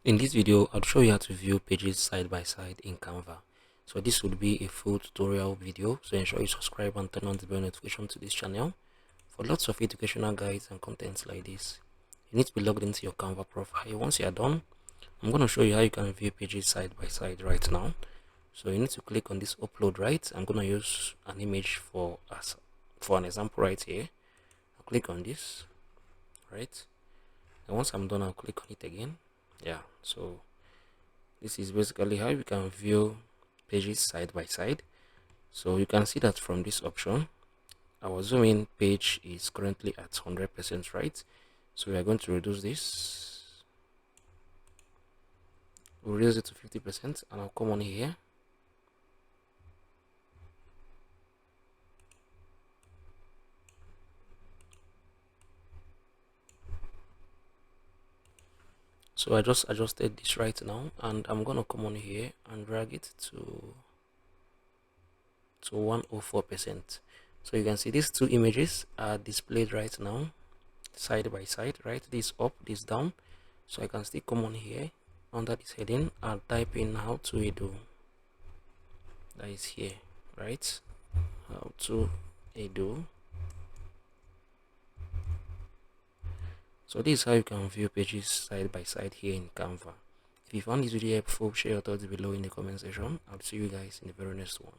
In this video, I'll show you how to view pages side by side in Canva. So this would be a full tutorial video, so ensure you subscribe and turn on the bell notification to this channel for lots of educational guides and contents like this. You need to be logged into your Canva profile. Once you are done, I'm going to show you how you can view pages side by side right now. So you need to click on this upload, right? I'm going to use an image for an example right here. I'll click on this, right? And once I'm done, I'll click on it again. Yeah, so this is basically how you can view pages side by side. So you can see that from this option, our zoom in page is currently at 100%, right? So we are going to reduce this. We'll reduce it to 50%, and I'll come on here. So I just adjusted this right now, and I'm gonna come on here and drag it to 104%. So you can see these two images are displayed right now side by side, right? This up, this down. So I can still come on here under this heading and type in HowTo. That is here, right? HowTo. So this is how you can view pages side by side here in Canva. If you found this video helpful, share your thoughts below in the comment section. I'll see you guys in the very next one.